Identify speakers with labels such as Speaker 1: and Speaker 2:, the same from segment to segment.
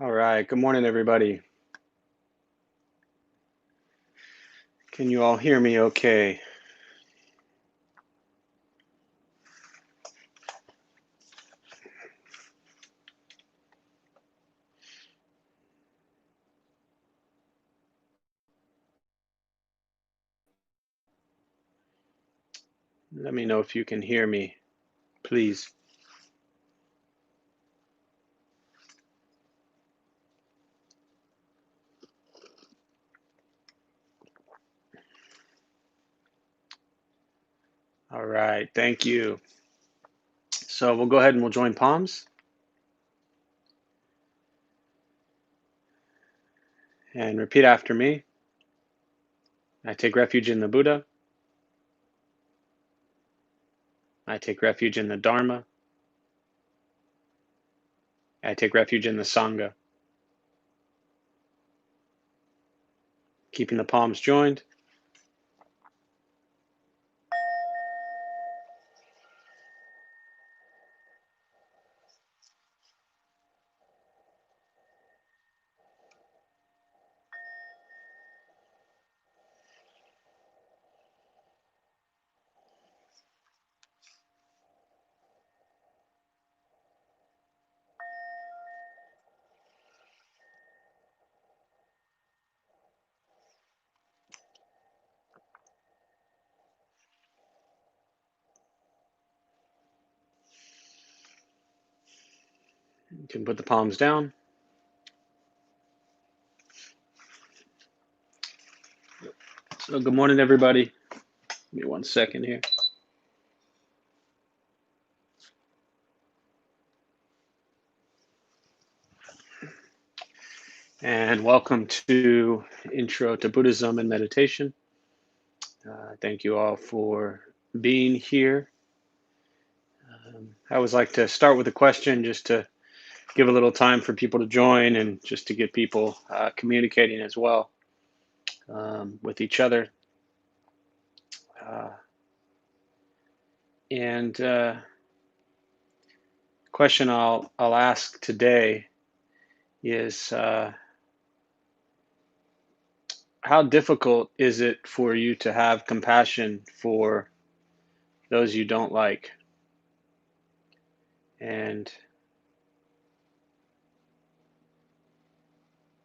Speaker 1: All right. Good morning, everybody. Can you all hear me okay? Let me know if you can hear me, please. All right. Thank you. So we'll go ahead and we'll join palms and repeat after me. I take refuge in the Buddha. I take refuge in the Dharma. I take refuge in the Sangha. Keeping the palms joined. You can put the palms down. So good morning, everybody. Give me 1 second here. And welcome to Intro to Buddhism and Meditation. Thank you all for being here. I always like to start with a question just to give a little time for people to join and just to get people communicating as well with each other. Uh, and question I'll ask today is how difficult is it for you to have compassion for those you don't like? And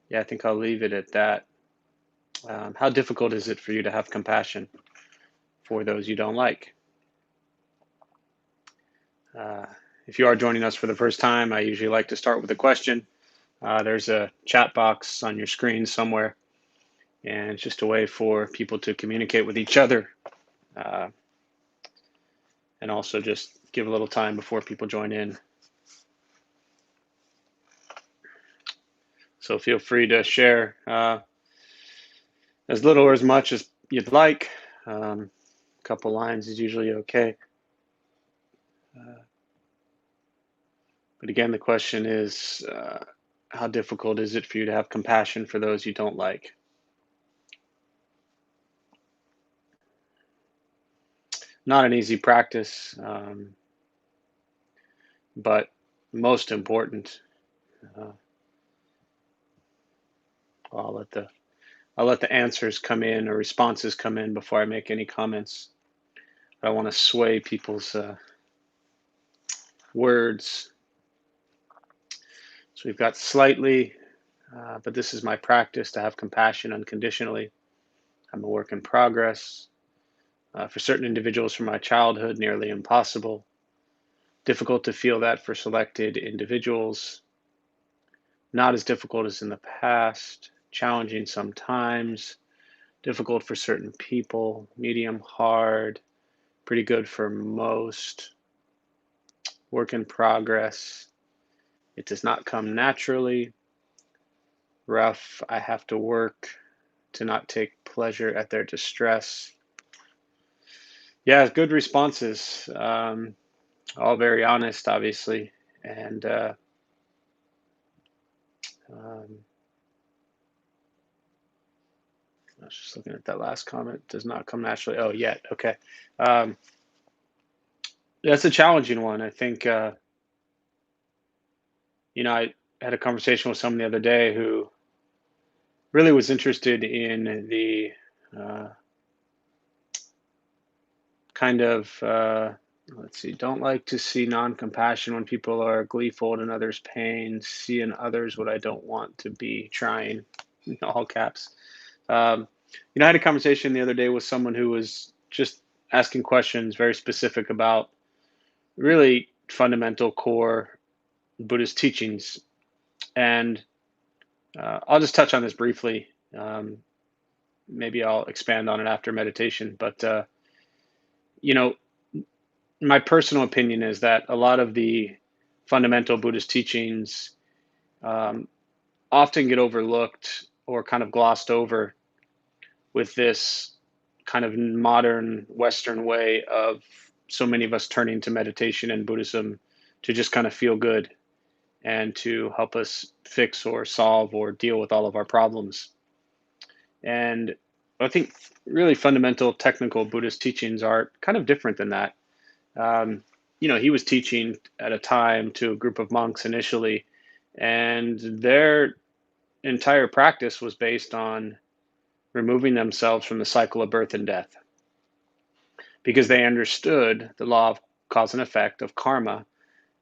Speaker 1: yeah, I think I'll leave it at that. How difficult is it for you to have compassion for those you don't like? Uh, if you are joining us for the first time, I usually like to start with a question. There's a chat box on your screen somewhere, and it's just a way for people to communicate with each other uh, and also just give a little time before people join in. So feel free to share as little or as much as you'd like. A couple lines is usually okay. But again, the question is, how difficult is it for you to have compassion for those you don't like? Not an easy practice, but most important. Uh, I'll let the answers come in or responses come in before I make any comments. I don't want to sway people's words. So we've got slightly, but this is my practice to have compassion unconditionally. I'm a work in progress. For certain individuals from my childhood, nearly impossible. Difficult to feel that for selected individuals. Not as difficult as in the past. Challenging sometimes. Difficult for certain people. Medium hard. Pretty good for most. Work in progress. It does not come naturally. Rough. I have to work to not take pleasure at their distress. Yeah, good responses. All very honest, obviously. And um, I was just looking at that last comment. Does not come naturally. Oh, yet. Okay. Um, that's a challenging one. I think, I had a conversation with someone the other day who really was interested in the uh, kind of, let's see, don't like to see non-compassion when people are gleeful in others' pain, see in others what I don't want to be, trying, in all caps. Um, I had a conversation the other day with someone who was just asking questions very specific about really fundamental core Buddhist teachings. And I'll just touch on this briefly. Maybe I'll expand on it after meditation. But, you know, my personal opinion is that a lot of the fundamental Buddhist teachings um, often get overlooked or kind of glossed over with this kind of modern Western way of so many of us turning to meditation and Buddhism to just kind of feel good and to help us fix or solve or deal with all of our problems. And I think really fundamental technical Buddhist teachings are kind of different than that. Um, he was teaching at a time to a group of monks initially, and their entire practice was based on removing themselves from the cycle of birth and death because they understood the law of cause and effect of karma,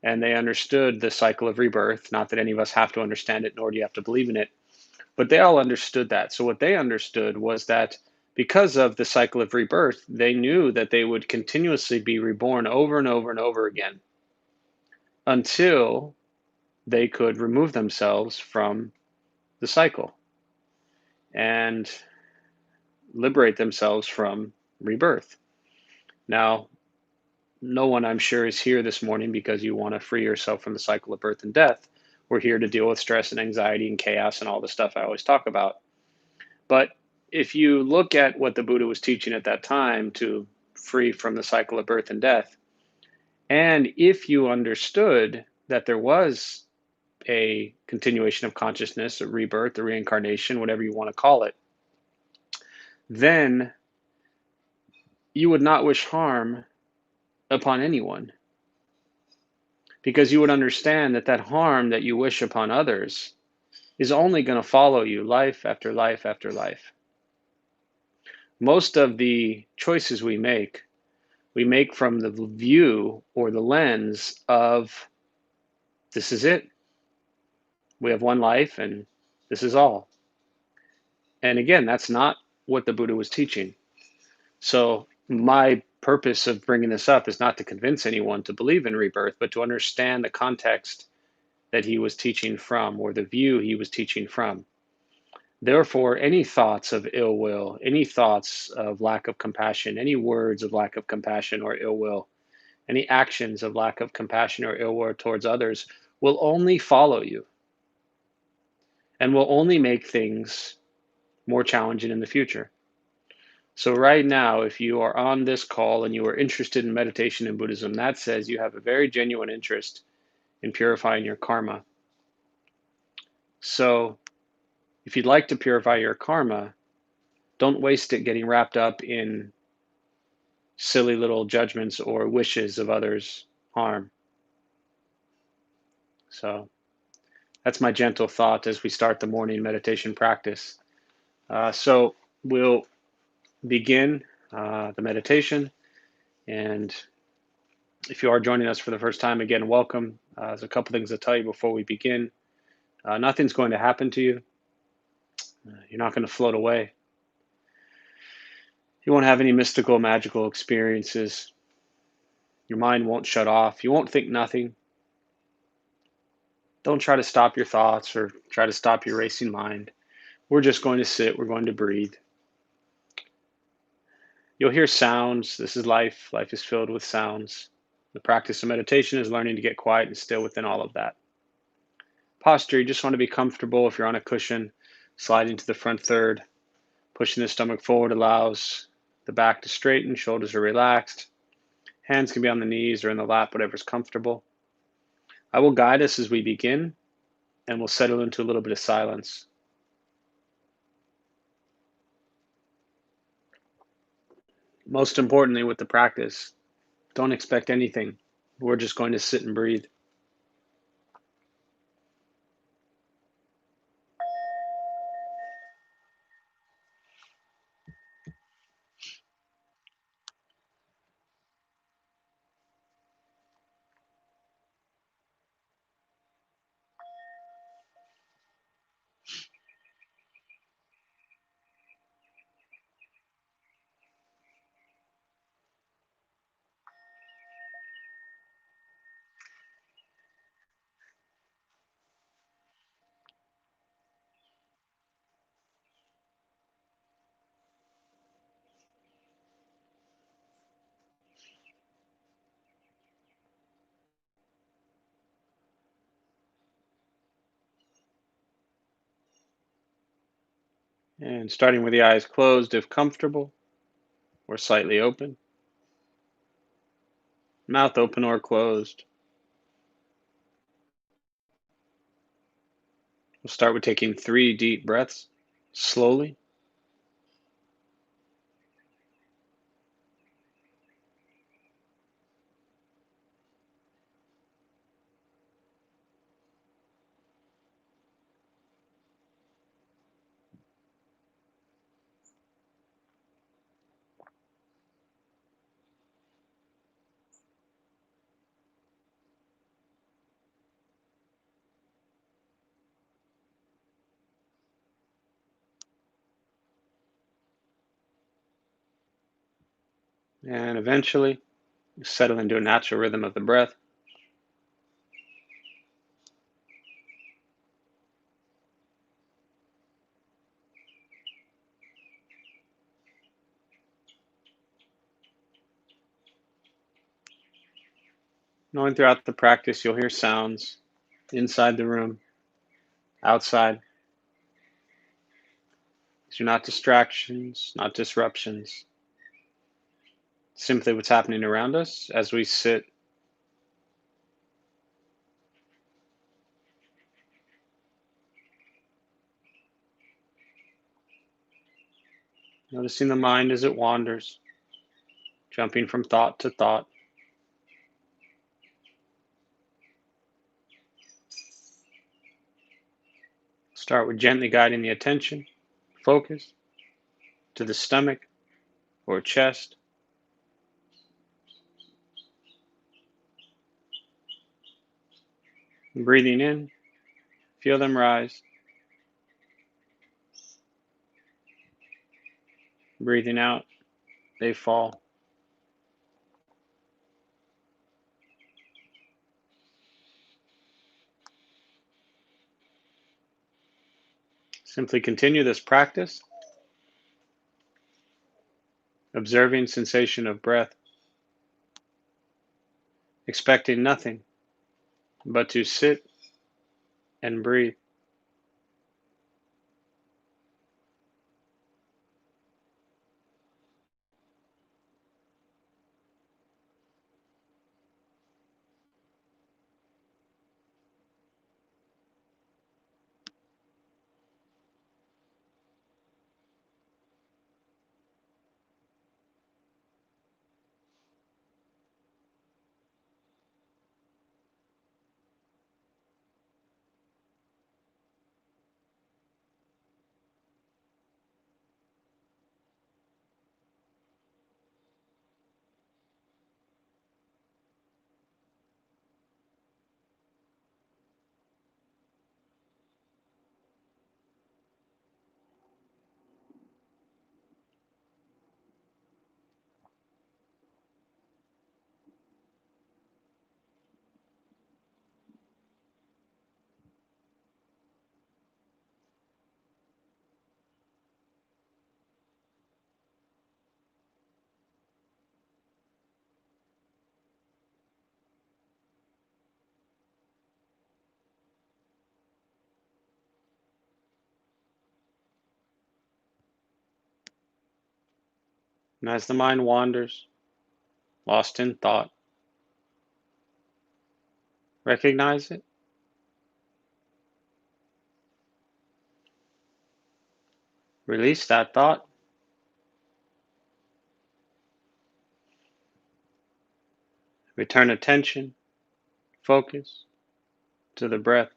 Speaker 1: and they understood the cycle of rebirth. Not that any of us have to understand it, nor do you have to believe in it, but they all understood that. So what they understood was that because of the cycle of rebirth, they knew that they would continuously be reborn over and over and over again until they could remove themselves from the cycle and liberate themselves from rebirth. Now, no one, I'm sure, is here this morning because you want to free yourself from the cycle of birth and death. We're here to deal with stress and anxiety and chaos and all the stuff I always talk about. But if you look at what the Buddha was teaching at that time to free from the cycle of birth and death, and if you understood that there was a continuation of consciousness, a rebirth, a reincarnation, whatever you want to call it, then you would not wish harm upon anyone, because you would understand that that harm that you wish upon others is only going to follow you life after life after life. Most of the choices we make from the view or the lens of this is it. We have one life and this is all. And again, that's not what the Buddha was teaching. So my purpose of bringing this up is not to convince anyone to believe in rebirth, but to understand the context that he was teaching from, or the view he was teaching from. Therefore, any thoughts of ill will, any thoughts of lack of compassion, any words of lack of compassion or ill will, any actions of lack of compassion or ill will towards others will only follow you and will only make things more challenging in the future. So right now, if you are on this call and you are interested in meditation and Buddhism, that says you have a very genuine interest in purifying your karma. So if you'd like to purify your karma, don't waste it getting wrapped up in silly little judgments or wishes of others' harm. So that's my gentle thought as we start the morning meditation practice. So we'll begin the meditation. And if you are joining us for the first time, again, welcome. There's a couple things to tell you before we begin. Nothing's going to happen to you. You're not going to float away. You won't have any mystical, magical experiences. Your mind won't shut off. You won't think nothing. Don't try to stop your thoughts or try to stop your racing mind. We're just going to sit. We're going to breathe. You'll hear sounds. This is life. Life is filled with sounds. The practice of meditation is learning to get quiet and still within all of that. Posture, you just want to be comfortable. If you're on a cushion, sliding to the front third. Pushing the stomach forward allows the back to straighten, shoulders are relaxed. Hands can be on the knees or in the lap, whatever's comfortable. I will guide us as we begin, and we'll settle into a little bit of silence. Most importantly with the practice, don't expect anything. We're just going to sit and breathe. And starting with the eyes closed if comfortable, or slightly open, mouth open or closed. We'll start with taking 3 deep breaths slowly. And eventually, settle into a natural rhythm of the breath. Knowing throughout the practice, you'll hear sounds inside the room, outside. These are not distractions, not disruptions, simply what's happening around us as we sit. Noticing the mind as it wanders, jumping from thought to thought. Start with gently guiding the attention, focus, to the stomach or chest. Breathing in, feel them rise. Breathing out, they fall. Simply continue this practice, observing sensation of breath, expecting nothing but to sit and breathe. And as the mind wanders, lost in thought, recognize it, release that thought, return attention, focus to the breath.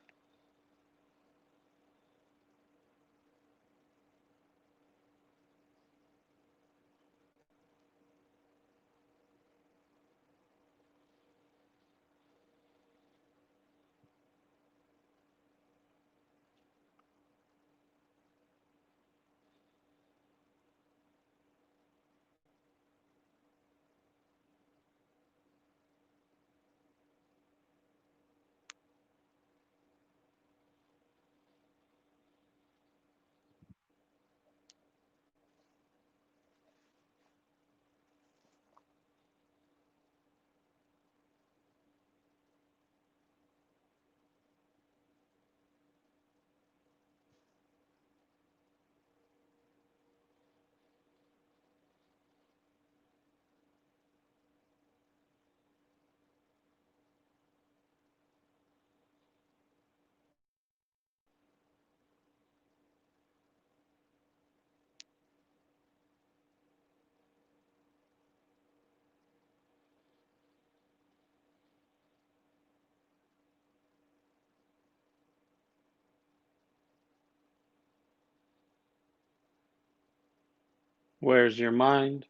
Speaker 1: Where's your mind?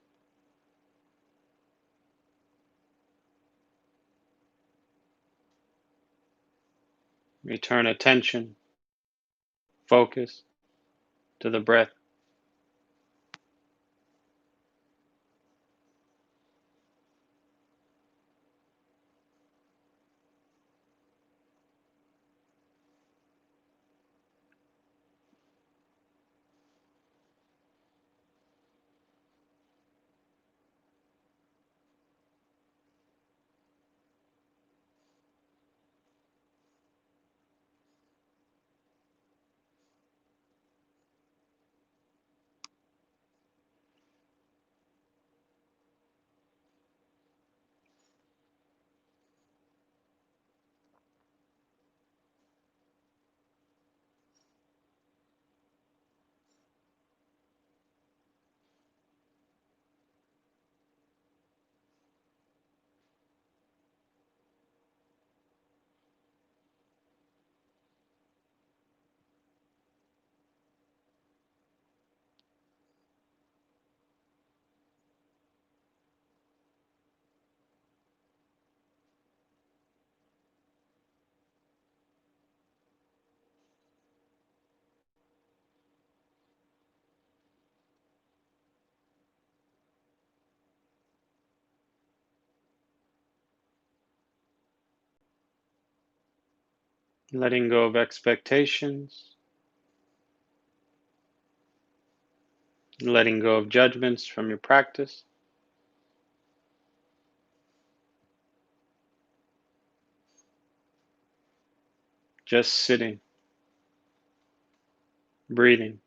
Speaker 1: Return attention, focus to the breath. Letting go of expectations, letting go of judgments from your practice. Just sitting, breathing.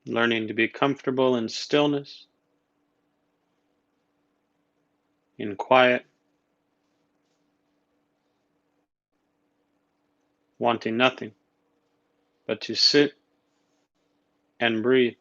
Speaker 1: Learning to be comfortable in stillness, in quiet, wanting nothing but to sit and breathe.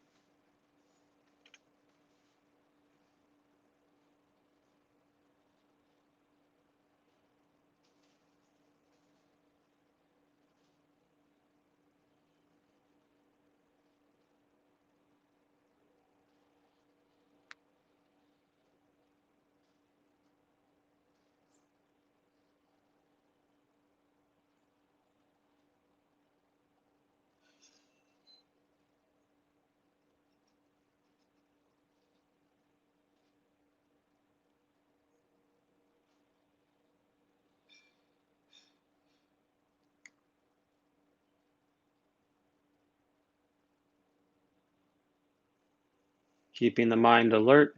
Speaker 1: Keeping the mind alert,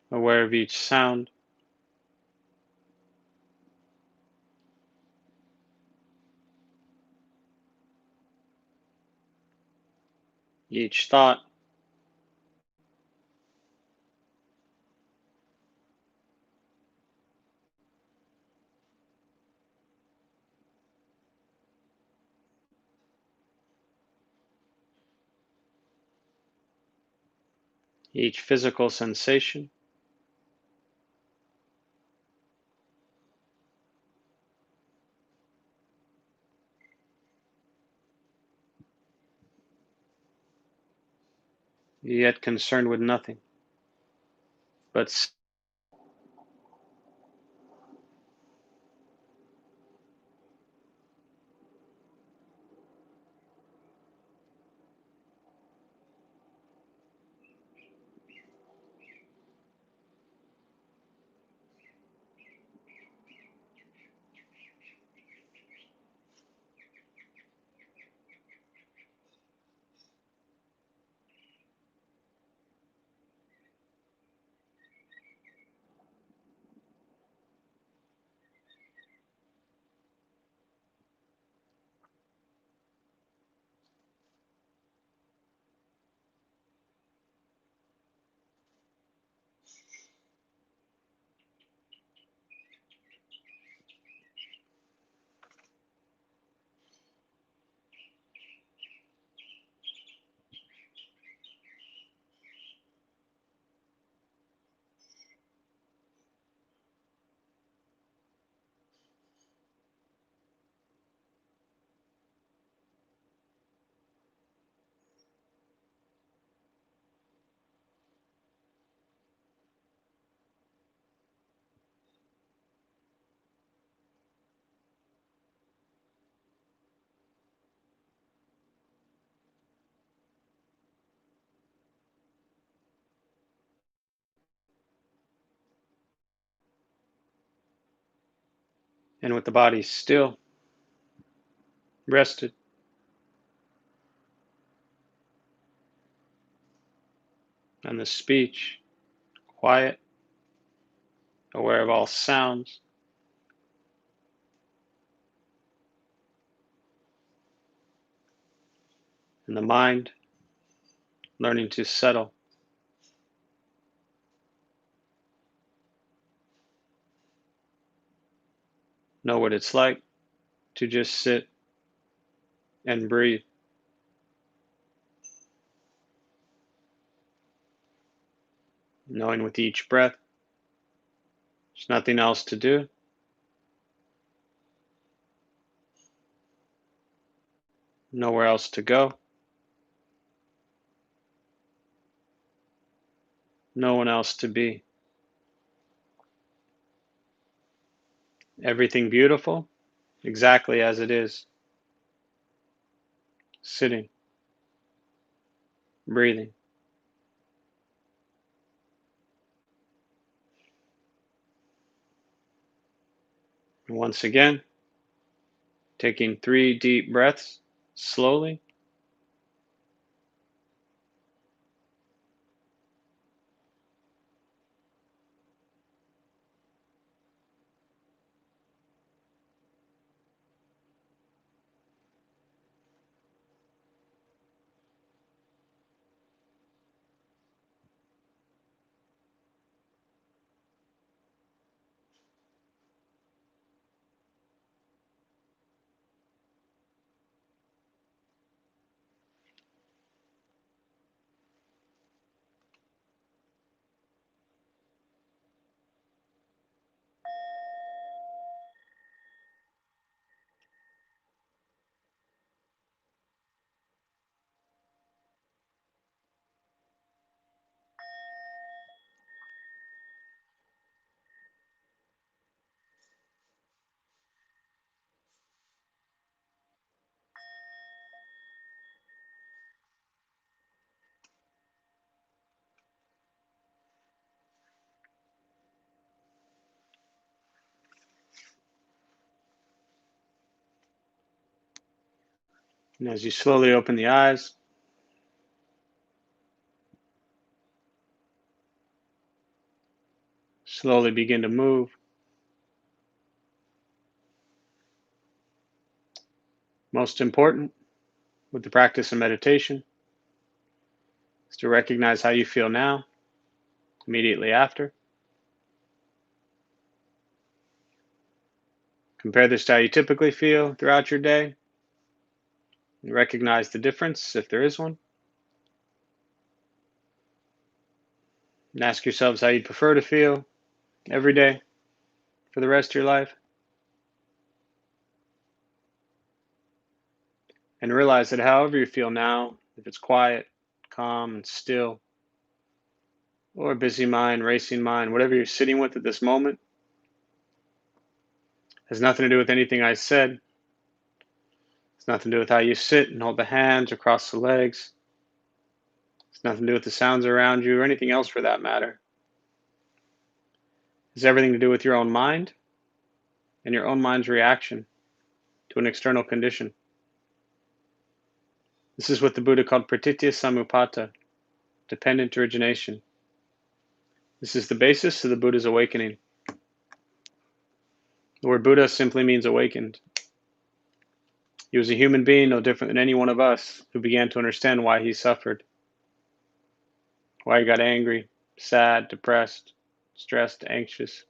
Speaker 1: aware of each sound, each thought, each physical sensation. yet concerned with nothing, but and with the body still, rested, and the speech quiet, aware of all sounds, and the mind learning to settle, know what it's like to just sit and breathe, knowing with each breath there's nothing else to do, nowhere else to go, no one else to be. Everything beautiful, exactly as it is, sitting, breathing. And once again, taking 3 deep breaths slowly, and as you slowly open the eyes, slowly begin to move. Most important with the practice of meditation is to recognize how you feel now, immediately after. Compare this to how you typically feel throughout your day and recognize the difference if there is one. And ask yourselves how you'd prefer to feel every day for the rest of your life. And realize that however you feel now, if it's quiet, calm and still, or busy mind, racing mind, whatever you're sitting with at this moment, has nothing to do with anything I said. It's nothing to do with how you sit and hold the hands or cross the legs. It's nothing to do with the sounds around you or anything else for that matter. It's everything to do with your own mind and your own mind's reaction to an external condition. This is what the Buddha called pratitya samuppada, dependent origination. This is the basis of the Buddha's awakening. The word Buddha simply means awakened. He was a human being no different than any one of us who began to understand why he suffered, why he got angry, sad, depressed, stressed, anxious.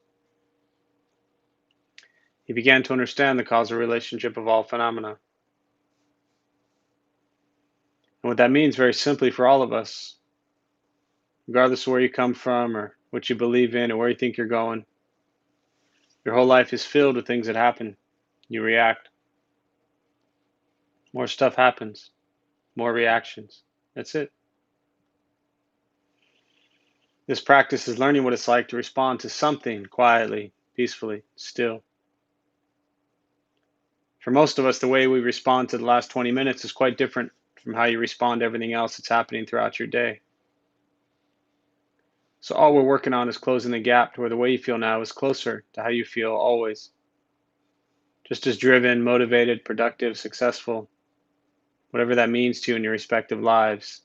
Speaker 1: He began to understand the causal relationship of all phenomena. And what that means very simply for all of us, regardless of where you come from or what you believe in or where you think you're going, your whole life is filled with things that happen. You react. More stuff happens. More reactions. That's it. This practice is learning what it's like to respond to something quietly, peacefully, still. For most of us, the way we respond to the last 20 minutes is quite different from how you respond to everything else that's happening throughout your day. So all we're working on is closing the gap to where the way you feel now is closer to how you feel always. Just as driven, motivated, productive, successful, whatever that means to you in your respective lives.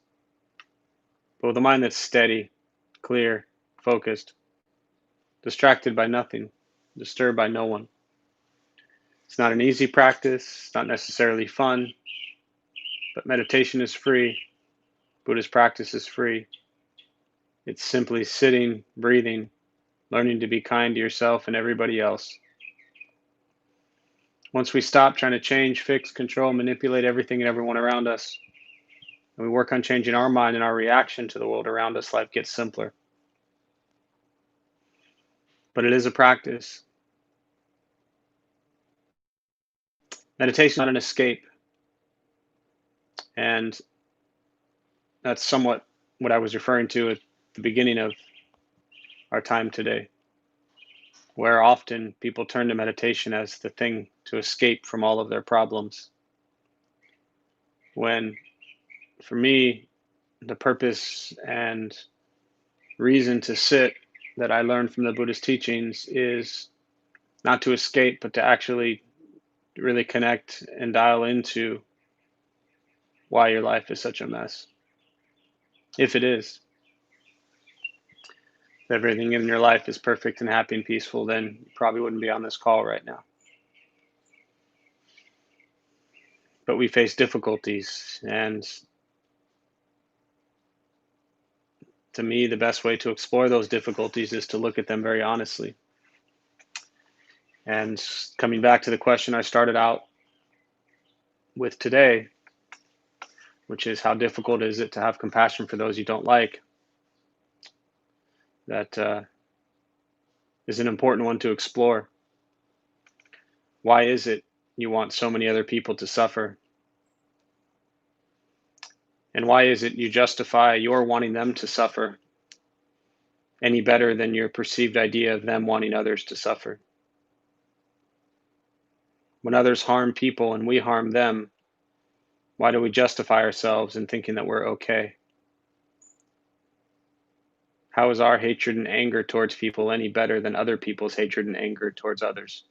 Speaker 1: But with a mind that's steady, clear, focused, distracted by nothing, disturbed by no one. It's not an easy practice, it's not necessarily fun, but meditation is free. Buddhist practice is free. It's simply sitting, breathing, learning to be kind to yourself and everybody else. Once we stop trying to change, fix, control, manipulate everything and everyone around us, and we work on changing our mind and our reaction to the world around us, life gets simpler. But it is a practice. Meditation is not an escape. And that's somewhat what I was referring to at the beginning of our time today, where often people turn to meditation as the thing to escape from all of their problems. When, for me, the purpose and reason to sit that I learned from the Buddhist teachings is not to escape, but to actually really connect and dial into why your life is such a mess. If it is. If everything in your life is perfect and happy and peaceful, then you probably wouldn't be on this call right now. But we face difficulties, and to me, the best way to explore those difficulties is to look at them very honestly. And coming back to the question I started out with today, which is how difficult is it to have compassion for those you don't like? That is an important one to explore. Why is it you want so many other people to suffer? And why is it you justify your wanting them to suffer any better than your perceived idea of them wanting others to suffer? When others harm people and we harm them, why do we justify ourselves in thinking that we're okay? How is our hatred and anger towards people any better than other people's hatred and anger towards others?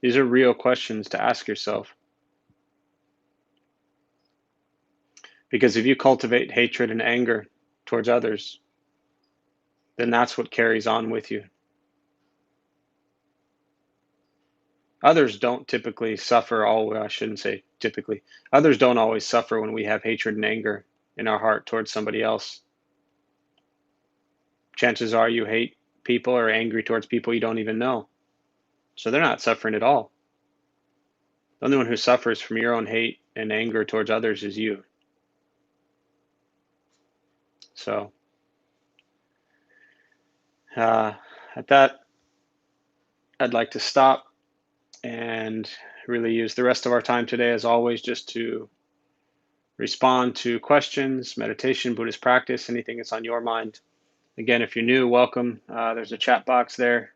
Speaker 1: These are real questions to ask yourself. Because if you cultivate hatred and anger towards others, then that's what carries on with you. Others don't typically suffer I shouldn't say typically. Others don't always suffer when we have hatred and anger in our heart towards somebody else. Chances are you hate people or angry towards people you don't even know. So they're not suffering at all. The only one who suffers from your own hate and anger towards others is you. So at that, I'd like to stop and really use the rest of our time today, as always, just to respond to questions, meditation, Buddhist practice, anything that's on your mind. Again, if you're new, welcome. There's a chat box there.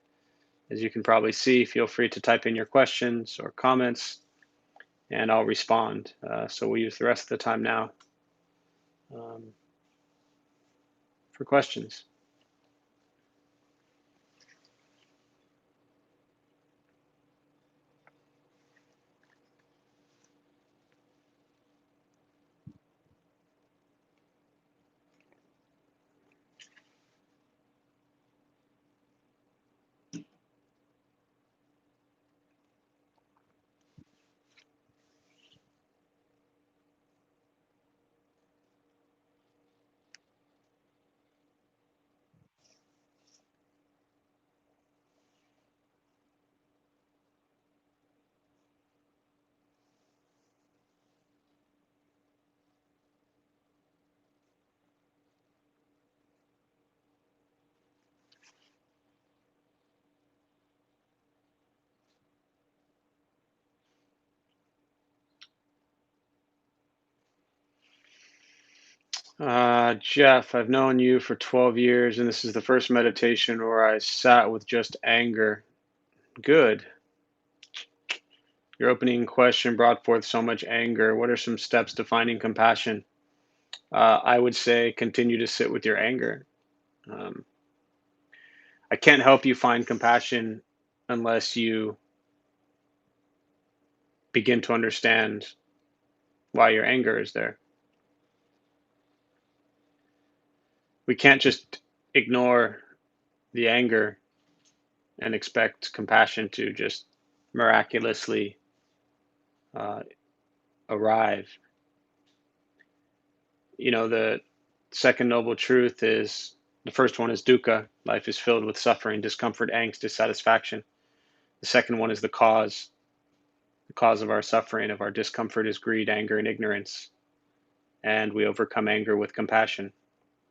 Speaker 1: As you can probably see, feel free to type in your questions or comments, and I'll respond. So we'll use the rest of the time now um, for questions. Jeff, I've known you for 12 years, and this is the first meditation where I sat with just anger. Good. Your opening question brought forth so much anger. What are some steps to finding compassion? I would say continue to sit with your anger. Um, I can't help you find compassion unless you begin to understand why your anger is there. We can't just ignore the anger and expect compassion to just miraculously uh, arrive. The second noble truth is the first one is dukkha. Life is filled with suffering, discomfort, angst, dissatisfaction. The second one is the cause. The cause of our suffering, of our discomfort, is greed, anger, and ignorance. And we overcome anger with compassion,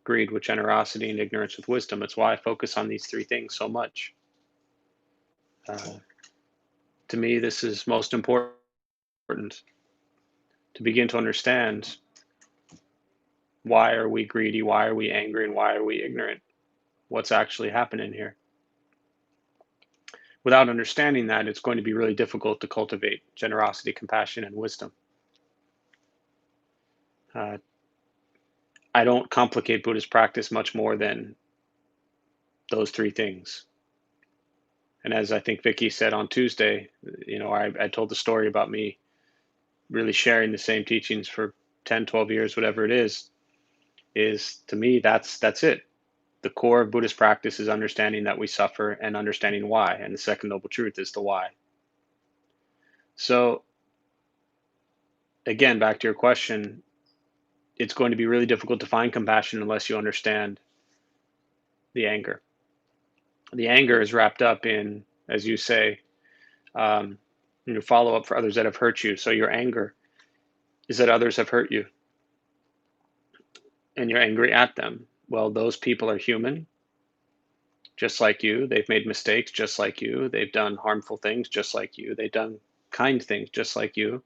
Speaker 1: greed with generosity, and ignorance with wisdom. It's why I focus on these three things so much. Uh, to me, this is most important, to begin to understand why are we greedy, why are we angry, and why are we ignorant? What's actually happening here? Without understanding that, it's going to be really difficult to cultivate generosity, compassion, and wisdom. Uh, I don't complicate Buddhist practice much more than those three things. And as I think Vicky said on Tuesday, I told the story about me really sharing the same teachings for 10, 12 years, whatever it is to me, that's it. The core of Buddhist practice is understanding that we suffer and understanding why. And the second noble truth is the why. So again, back to your question, it's going to be really difficult to find compassion unless you understand the anger. The anger is wrapped up in, as you say, um, follow up for others that have hurt you. So your anger is that others have hurt you and you're angry at them. Well, those people are human, just like you. They've made mistakes, just like you. They've done harmful things, just like you. They've done kind things, just like you.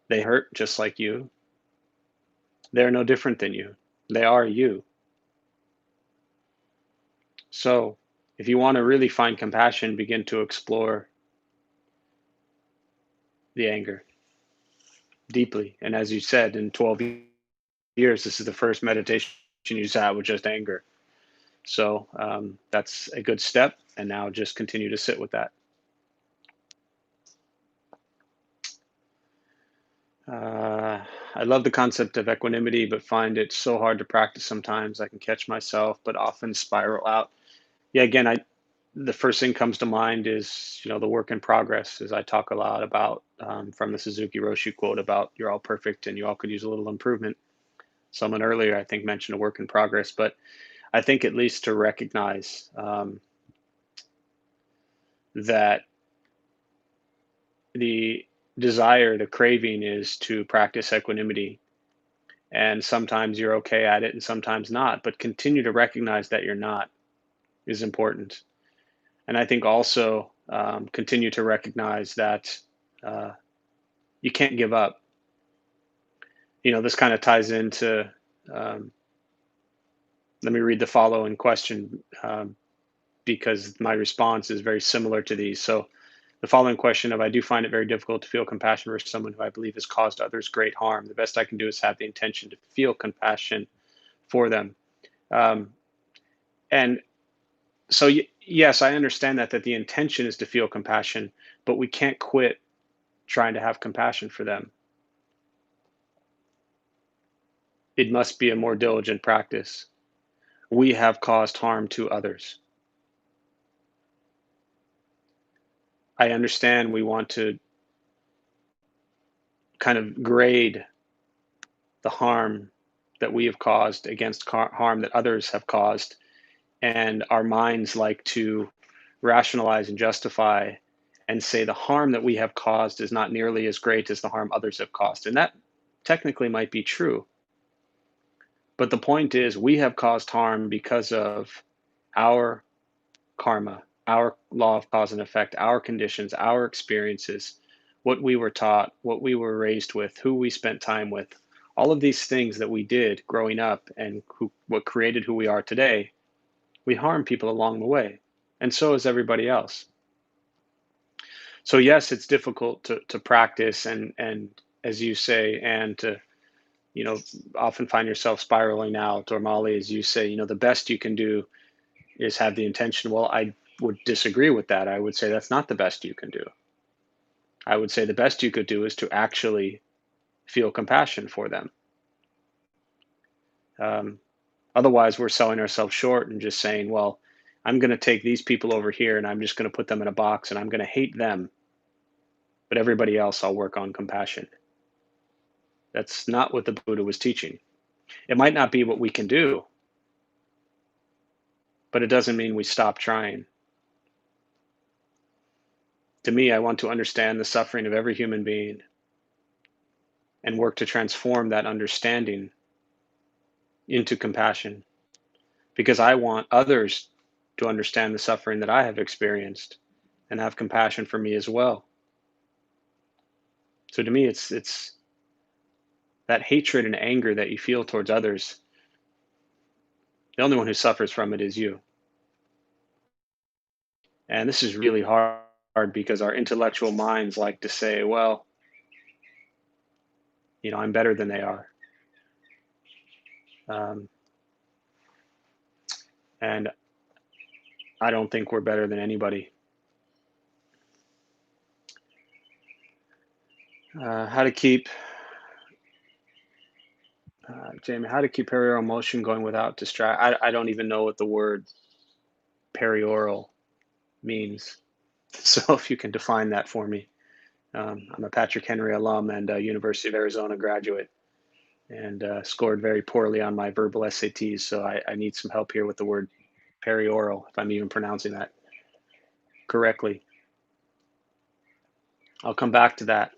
Speaker 1: They hurt, just like you. They're no different than you. They are you. So, if you want to really find compassion, begin to explore the anger deeply. And as you said, in 12 years, this is the first meditation you sat with just anger. So that's a good step. And now just continue to sit with that. I love the concept of equanimity, but find it so hard to practice sometimes. I can catch myself, but often spiral out. Yeah, again, the first thing comes to mind is the work in progress, as I talk a lot about from the Suzuki Roshi quote about you're all perfect and you all could use a little improvement. Someone earlier, I think, mentioned a work in progress, but I think at least to recognize that the desire, the craving is to practice equanimity. And sometimes you're okay at it and sometimes not, but continue to recognize that you're not is important. And I think also continue to recognize that uh, you can't give up. This kind of ties into, um, let me read the following question, because my response is very similar to these. So, the following question of I do find it very difficult to feel compassion for someone who I believe has caused others great harm. The best I can do is have the intention to feel compassion for them. Um, and so, yes, I understand that the intention is to feel compassion, but we can't quit trying to have compassion for them. It must be a more diligent practice. We have caused harm to others. I understand we want to kind of grade the harm that we have caused against harm that others have caused. And our minds like to rationalize and justify and say the harm that we have caused is not nearly as great as the harm others have caused. And that technically might be true. But the point is, we have caused harm because of our karma, our law of cause and effect, our conditions, our experiences, what we were taught, what we were raised with, who we spent time with. All of these things that we did growing up and what created who we are today, we harm people along the way. And so is everybody else. So yes, it's difficult to practice and as you say, and to, you know, often find yourself spiraling out, or Molly, as you say, the best you can do is have the intention. Well, I would disagree with that. I would say that's not the best you can do. I would say the best you could do is to actually feel compassion for them. Um, Otherwise, we're selling ourselves short and just saying, well, I'm going to take these people over here and I'm just going to put them in a box and I'm going to hate them, but everybody else I'll work on compassion. That's not what the Buddha was teaching. It might not be what we can do, but it doesn't mean we stop trying. To me, I want to understand the suffering of every human being and work to transform that understanding into compassion, because I want others to understand the suffering that I have experienced and have compassion for me as well. So to me, it's that hatred and anger that you feel towards others. The only one who suffers from it is you. And this is really hard because our intellectual minds like to say, well, I'm better than they are. Um, and I don't think we're better than anybody. How to keep, Jamie, how to keep perioral motion going without distract. I don't even know what the word perioral means. So if you can define that for me. I'm a Patrick Henry alum and a University of Arizona graduate, and scored very poorly on my verbal SATs. So I need some help here with the word perioral, if I'm even pronouncing that correctly. I'll come back to that,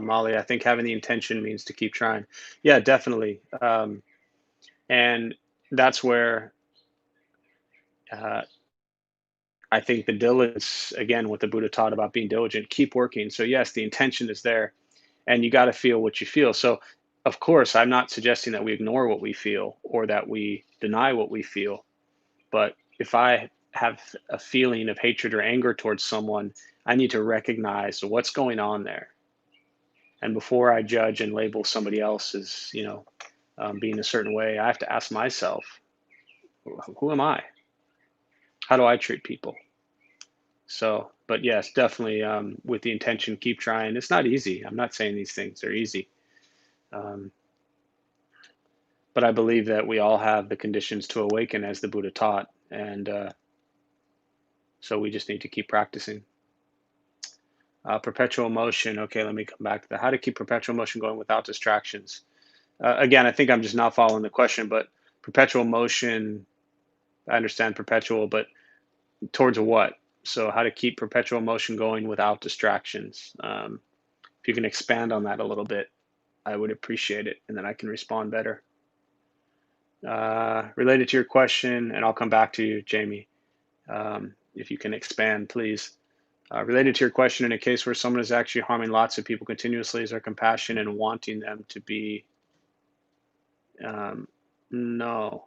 Speaker 1: Molly. I think having the intention means to keep trying. Yeah, definitely. And that's where uh, I think the diligence, again, what the Buddha taught about being diligent, keep working. So, yes, the intention is there, and you got to feel what you feel. So, of course, I'm not suggesting that we ignore what we feel or that we deny what we feel. But if I have a feeling of hatred or anger towards someone, I need to recognize what's going on there. And before I judge and label somebody else as, being a certain way, I have to ask myself, who am I? How do I treat people? So, but yes, definitely, with the intention, keep trying. It's not easy. I'm not saying these things are easy. Um, but I believe that we all have the conditions to awaken as the Buddha taught. And so we just need to keep practicing. Perpetual motion. Okay, let me come back to that. How to keep perpetual motion going without distractions. Again, I think I'm just not following the question, but perpetual motion, I understand perpetual, but towards what? So, how to keep perpetual motion going without distractions. If you can expand on that a little bit, I would appreciate it, and then I can respond better. Related to your question, and I'll come back to you, Jamie, if you can expand, please. Related to your question, in a case where someone is actually harming lots of people continuously, is there compassion and wanting them to be Um, no.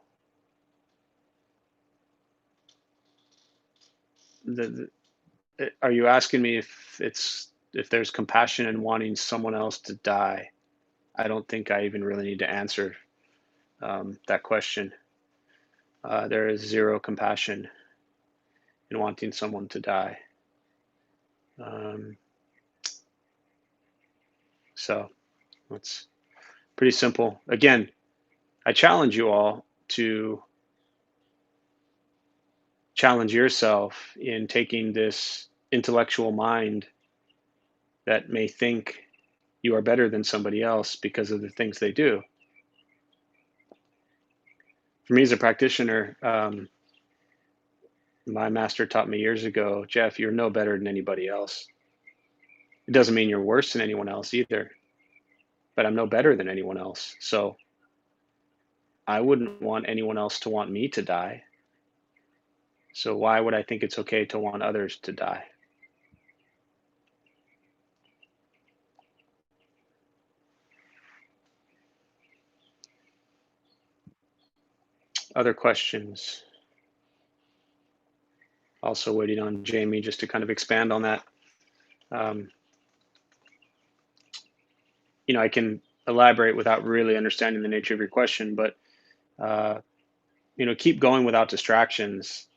Speaker 1: Are you asking me if there's compassion in wanting someone else to die? I don't think I even really need to answer that question. There is zero compassion in wanting someone to die. Um, so it's pretty simple. Again, I challenge you all to challenge yourself in taking this intellectual mind that may think you are better than somebody else because of the things they do. For me as a practitioner, my master taught me years ago, Jeff, you're no better than anybody else. It doesn't mean you're worse than anyone else either, but I'm no better than anyone else. So I wouldn't want anyone else to want me to die. So why would I think it's okay to want others to die? Other questions? Also waiting on Jamie just to kind of expand on that. Um, I can elaborate without really understanding the nature of your question, but uh, keep going without distractions.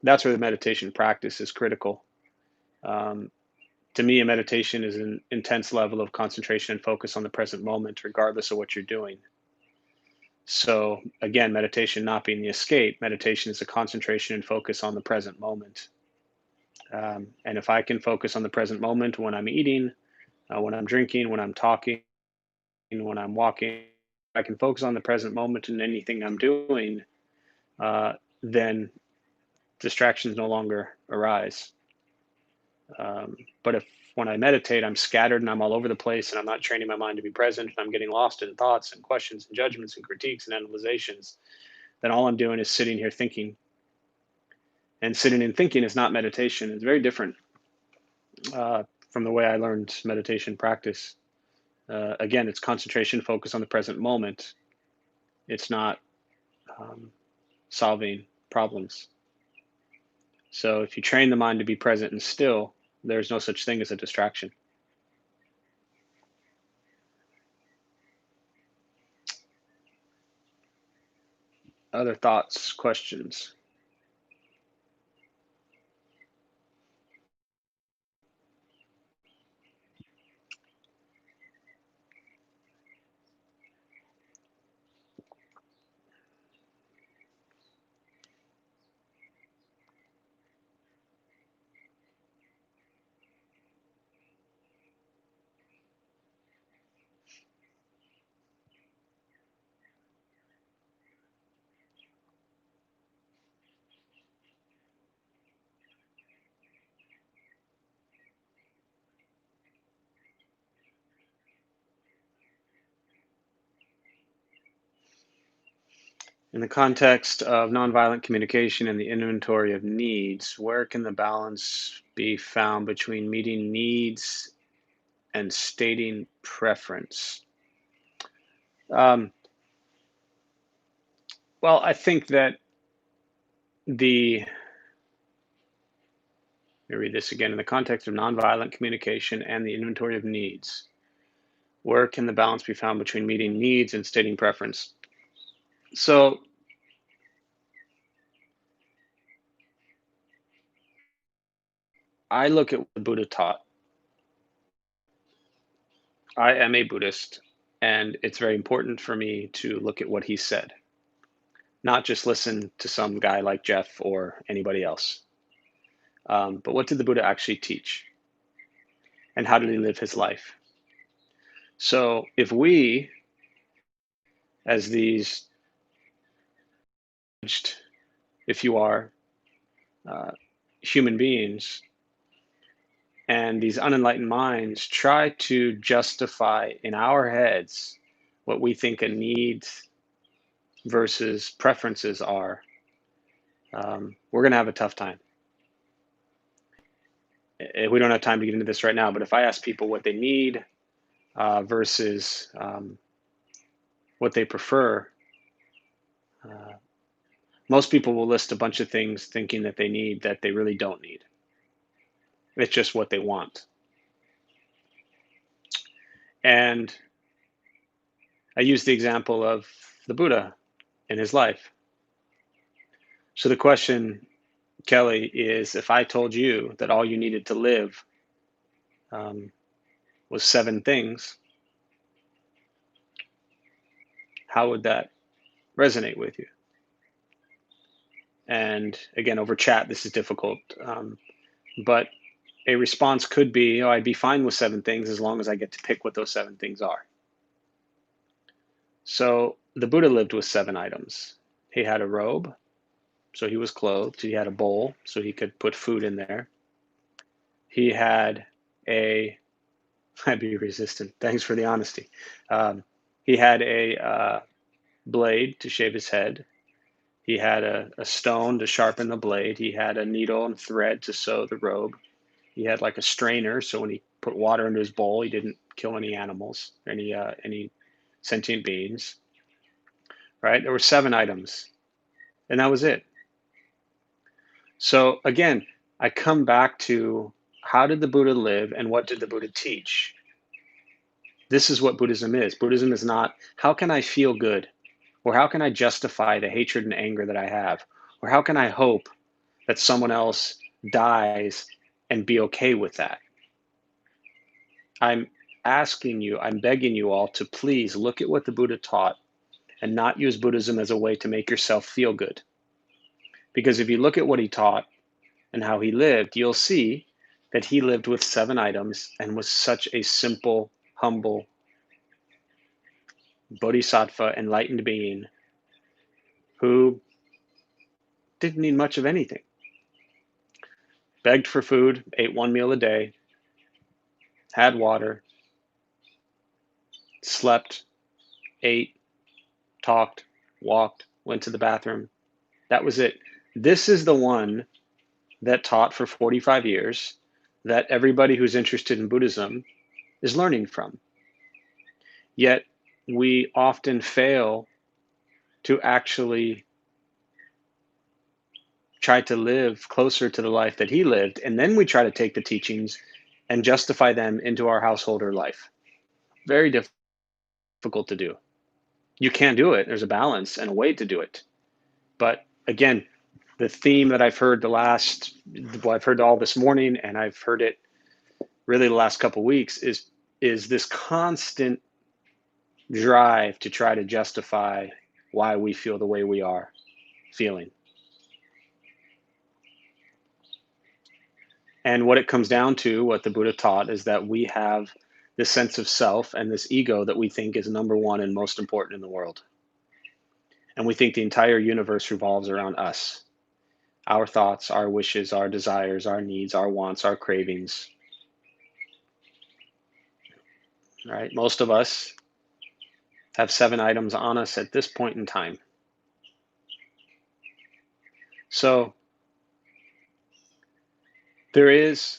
Speaker 1: That's where the meditation practice is critical. Um, to me, a meditation is an intense level of concentration and focus on the present moment, regardless of what you're doing. So, again, meditation not being the escape, meditation is a concentration and focus on the present moment. And if I can focus on the present moment when I'm eating, when I'm drinking, when I'm talking, when I'm walking, I can focus on the present moment in anything I'm doing, uh, then distractions no longer arise. But if when I meditate, I'm scattered and I'm all over the place and I'm not training my mind to be present and I'm getting lost in thoughts and questions and judgments and critiques and analyzations, then all I'm doing is sitting here thinking. And sitting and thinking is not meditation. It's very different from the way I learned meditation practice. Again, it's concentration, focus on the present moment. It's not um, solving problems. So if you train the mind to be present and still, there's no such thing as a distraction. Other thoughts, questions? In the context of nonviolent communication and the inventory of needs, where can the balance be found between meeting needs and stating preference? Um, well, I think that the, let me read this again, in the context of nonviolent communication and the inventory of needs, where can the balance be found between meeting needs and stating preference? So I look at what the Buddha taught. I am a Buddhist, and it's very important for me to look at what he said, not just listen to some guy like Jeff or anybody else. But what did the Buddha actually teach? And how did he live his life? So if we, as these, if you are, uh, human beings, and these unenlightened minds try to justify in our heads what we think a need versus preferences are, we're going to have a tough time. We don't have time to get into this right now, but if I ask people what they need versus what they prefer, Most people will list a bunch of things thinking that they need that they really don't need. It's just what they want. And I use the example of the Buddha in his life. So the question, Kelly, is if I told you that all you needed to live um, was 7 things, how would that resonate with you? And again, over chat, this is difficult. But a response could be, oh, I'd be fine with 7 things as long as I get to pick what those 7 things are. So the Buddha lived with 7 items. He had a robe, so he was clothed. He had a bowl, so he could put food in there. He had a, I'd be resistant. Thanks for the honesty. He had a blade to shave his head. He had a stone to sharpen the blade. He had a needle and thread to sew the robe. He had like a strainer, so when he put water into his bowl, he didn't kill any animals, any sentient beings. Right? There were 7 items, and that was it. So again, I come back to how did the Buddha live and what did the Buddha teach? This is what Buddhism is. Buddhism is not how can I feel good, or how can I justify the hatred and anger that I have, or how can I hope that someone else dies and be okay with that. I'm asking you, I'm begging you all to please look at what the Buddha taught and not use Buddhism as a way to make yourself feel good. Because if you look at what he taught and how he lived, you'll see that he lived with 7 items and was such a simple, humble, bodhisattva, enlightened being who didn't need much of anything. Begged for food, ate 1 meal a day, had water, slept, ate, talked, walked, went to the bathroom. That was it. This is the one that taught for 45 years that everybody who's interested in Buddhism is learning from. Yet we often fail to actually try to live closer to the life that he lived, and then we try to take the teachings and justify them into our household or life. Very difficult to do. You can do it. There's a balance and a way to do it. But again, the theme that I've heard I've heard all this morning, and I've heard it really the last couple of weeks, is this constant drive to try to justify why we feel the way we are feeling. And what it comes down to, what the Buddha taught, is that we have this sense of self and this ego that we think is number one and most important in the world. And we think the entire universe revolves around us, our thoughts, our wishes, our desires, our needs, our wants, our cravings. Right? Most of us have 7 items on us at this point in time. So there is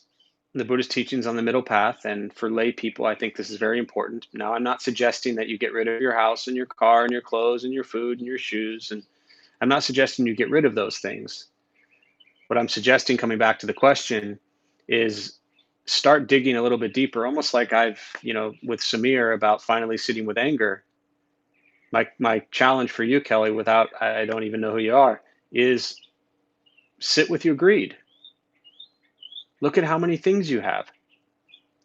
Speaker 1: the Buddhist teachings on the middle path, and for lay people, I think this is very important. Now, I'm not suggesting that you get rid of your house and your car and your clothes and your food and your shoes, and I'm not suggesting you get rid of those things. What I'm suggesting, coming back to the question, is start digging a little bit deeper, almost like I've, with Samir about finally sitting with anger. My challenge for you, Kelly, without, I don't even know who you are, is sit with your greed. Look at how many things you have.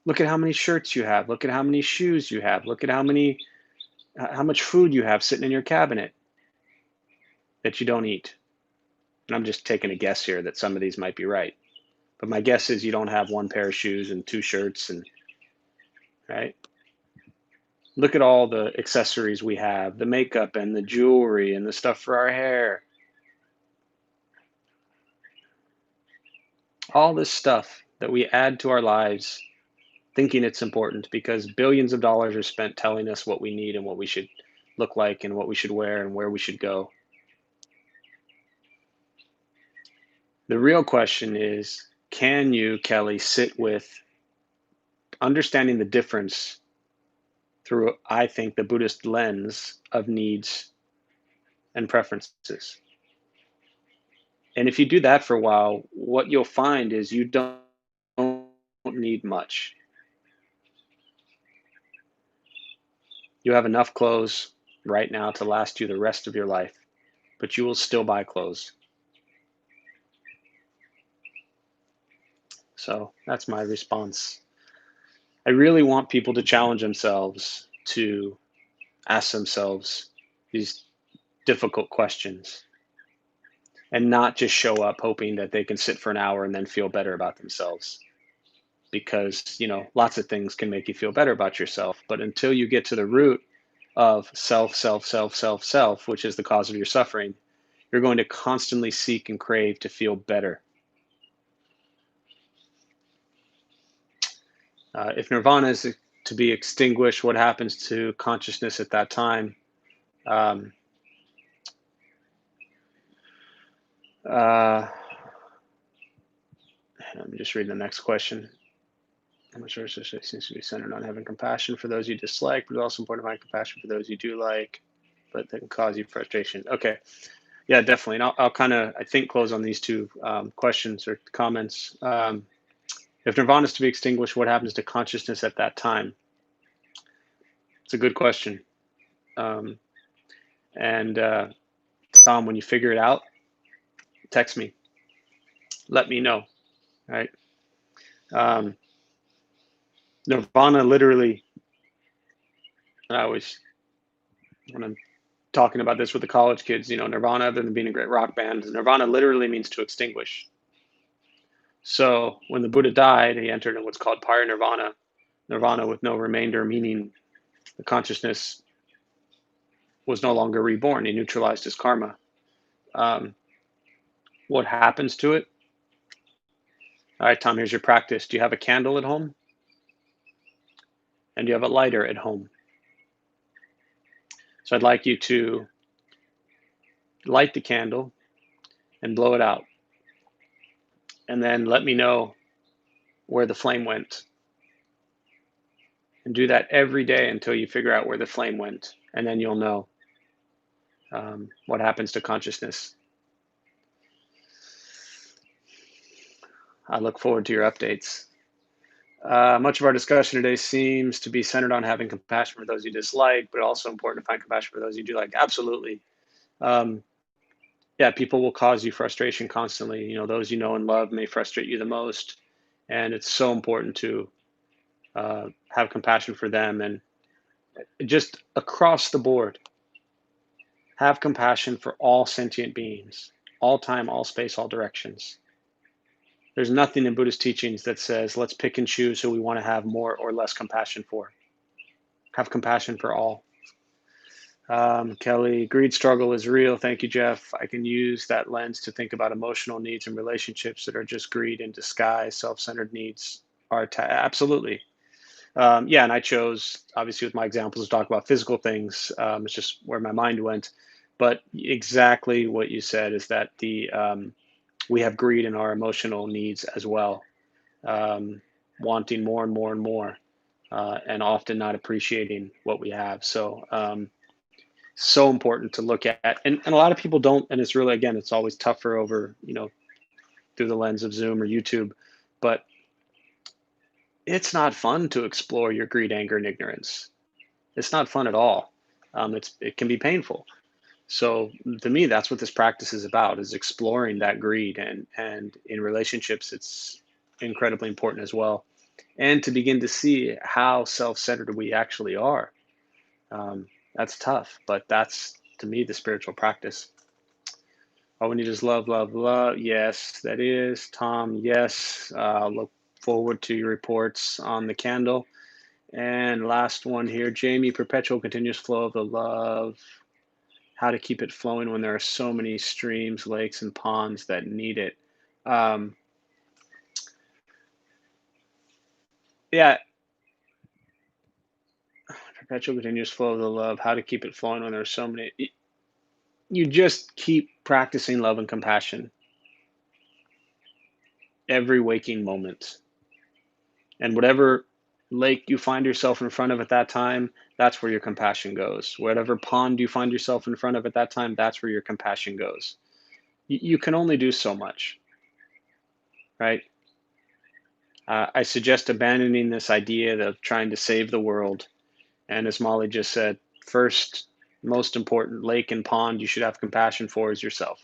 Speaker 1: Look at how many shirts you have. Look at how many shoes you have. Look at how much food you have sitting in your cabinet that you don't eat. And I'm just taking a guess here that some of these might be right. But my guess is you don't have 1 pair of shoes and 2 shirts, and right? Look at all the accessories we have, the makeup and the jewelry and the stuff for our hair. All this stuff that we add to our lives thinking it's important because billions of dollars are spent telling us what we need and what we should look like and what we should wear and where we should go. The real question is, can you, Kelly, sit with understanding the difference through, I think, the Buddhist lens of needs and preferences? And if you do that for a while, what you'll find is you don't need much. You have enough clothes right now to last you the rest of your life, but you will still buy clothes. So that's my response. I really want people to challenge themselves to ask themselves these difficult questions and not just show up hoping that they can sit for an hour and then feel better about themselves. Because, lots of things can make you feel better about yourself. But until you get to the root of self, self, self, self, self, which is the cause of your suffering, you're going to constantly seek and crave to feel better. If nirvana is to be extinguished, what happens to consciousness at that time? Um, uh, I'm just reading the next question. I'm not sure. It seems to be centered on having compassion for those you dislike, but it's also important to find compassion for those you do like, but that can cause you frustration. Okay, yeah, definitely. And I'll kind of, I think, close on these two questions or comments. If nirvana is to be extinguished, what happens to consciousness at that time? It's a good question. Um, and Tom, when you figure it out, text me. Let me know. Right? Um, Nirvana literally. I always, when I'm talking about this with the college kids, Nirvana, other than being a great rock band, Nirvana literally means to extinguish. So when the Buddha died, he entered in what's called Parinirvana, Nirvana with no remainder, meaning the consciousness was no longer reborn. He neutralized his karma. Um, what happens to it? All right, Tom, here's your practice. Do you have a candle at home? And do you have a lighter at home? So I'd like you to light the candle and blow it out. And then let me know where the flame went. And do that every day until you figure out where the flame went. And then you'll know what happens to consciousness. I look forward to your updates. Much of our discussion today seems to be centered on having compassion for those you dislike, but also important to find compassion for those you do like. Absolutely. Um, yeah, people will cause you frustration constantly. Those you know and love may frustrate you the most. And it's so important to have compassion for them and just across the board, have compassion for all sentient beings, all time, all space, all directions. There's nothing in Buddhist teachings that says, let's pick and choose who we want to have more or less compassion for. Have compassion for all. Kelly, greed struggle is real. Thank you, Jeff. I can use that lens to think about emotional needs and relationships that are just greed in disguise. Self-centered needs are absolutely. Yeah, and I chose, obviously, with my examples, to talk about physical things. It's just where my mind went. But exactly what you said is that we have greed in our emotional needs as well, wanting more and more and more, and often not appreciating what we have. So important to look at, and a lot of people don't, and it's really, again, it's always tougher over, through the lens of Zoom or YouTube, but it's not fun to explore your greed, anger, and ignorance. It's not fun at all. It can be painful. So to me, that's what this practice is about: is exploring that greed, and in relationships, it's incredibly important as well, and to begin to see how self-centered we actually are. Um, that's tough, but that's, to me, the spiritual practice. All we need is love, love, love. Yes, that is Tom. Yes, look forward to your reports on the candle. And last one here, Jamie, perpetual continuous flow of the love. How to keep it flowing when there are so many streams, lakes, and ponds that need it. Um, yeah, perpetual continuous flow of the love. How to keep it flowing when there are so many. You just keep practicing love and compassion every waking moment. And whatever lake you find yourself in front of at that time, that's where your compassion goes. Whatever pond you find yourself in front of at that time, that's where your compassion goes. You can only do so much, right? I suggest abandoning this idea of trying to save the world. And as Molly just said, first, most important lake and pond you should have compassion for is yourself.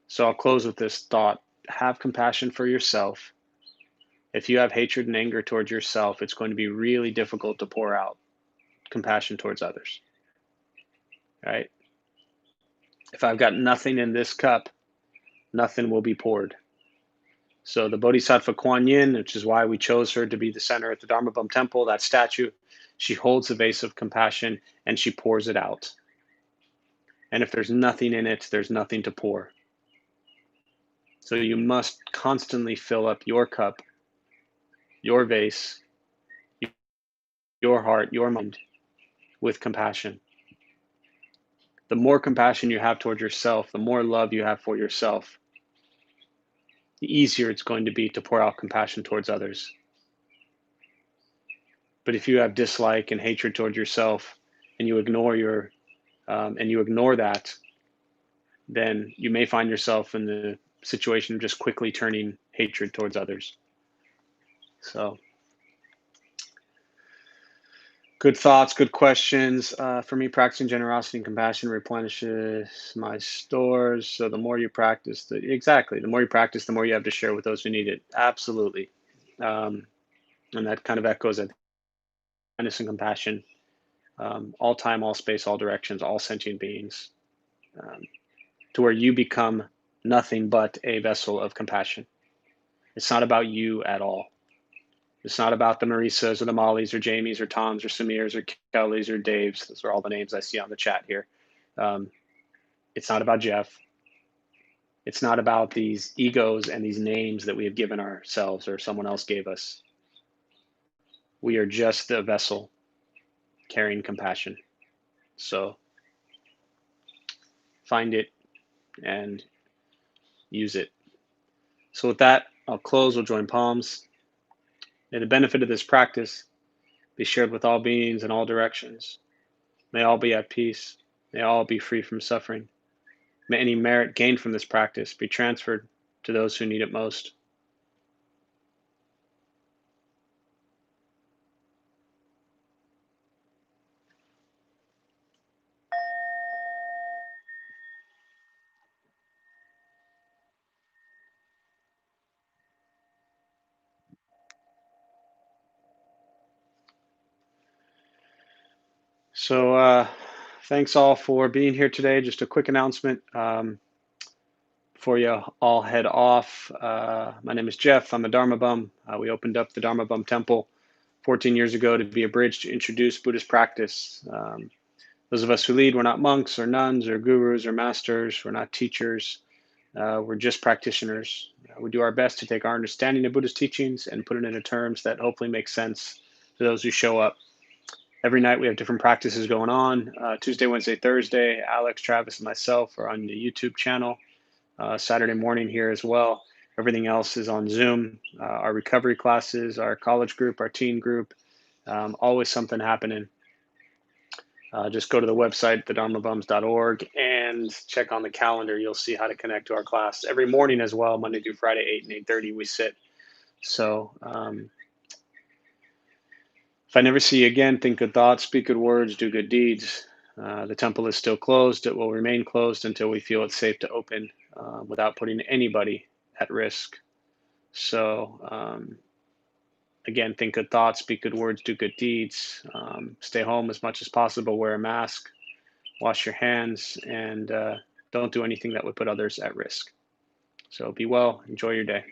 Speaker 1: So I'll close with this thought. Have compassion for yourself. If you have hatred and anger towards yourself, it's going to be really difficult to pour out compassion towards others, right? If I've got nothing in this cup, nothing will be poured. So the Bodhisattva Kuan Yin, which is why we chose her to be the center at the Dharma Bum Temple, that statue, she holds a vase of compassion and she pours it out. And if there's nothing in it, there's nothing to pour. So you must constantly fill up your cup, your vase, your heart, your mind with compassion. The more compassion you have towards yourself, the more love you have for yourself, the easier it's going to be to pour out compassion towards others. But if you have dislike and hatred towards yourself, and you ignore that, then you may find yourself in the situation of just quickly turning hatred towards others. So, good thoughts, good questions. For me, practicing generosity and compassion replenishes my stores. So the more you practice, the more you practice, the more you have to share with those who need it. Absolutely. And that kind of echoes at kindness and compassion, all time, all space, all directions, all sentient beings, to where you become nothing but a vessel of compassion. It's not about you at all. It's not about the Marisas or the Mollys or Jamies or Toms or Samirs or Kellys or Daves. Those are all the names I see on the chat here. It's not about Jeff. It's not about these egos and these names that we have given ourselves or someone else gave us. We are just the vessel carrying compassion. So find it and use it. So with that, I'll close. We'll join palms. May the benefit of this practice be shared with all beings in all directions. May all be at peace. May all be free from suffering. May any merit gained from this practice be transferred to those who need it most. So thanks all for being here today. Just a quick announcement before you all head off. My name is Jeff. I'm a Dharma Bum. We opened up the Dharma Bum Temple 14 years ago to be a bridge to introduce Buddhist practice. Those of us who lead, we're not monks or nuns or gurus or masters. We're not teachers. We're just practitioners. We do our best to take our understanding of Buddhist teachings and put it into terms that hopefully make sense to those who show up. Every night we have different practices going on. Tuesday, Wednesday, Thursday, Alex, Travis, and myself are on the YouTube channel. Saturday morning here as well. Everything else is on Zoom. Our recovery classes, our college group, our teen group, always something happening. Just go to the website, thedharmabums.org, and check on the calendar. You'll see how to connect to our class. Every morning as well, Monday through Friday, 8 and 8:30, we sit. So if I never see you again, think good thoughts, speak good words, do good deeds. The temple is still closed. It will remain closed until we feel it's safe to open without putting anybody at risk. So again, think good thoughts, speak good words, do good deeds. Stay home as much as possible, wear a mask, wash your hands, and don't do anything that would put others at risk. So be well, enjoy your day.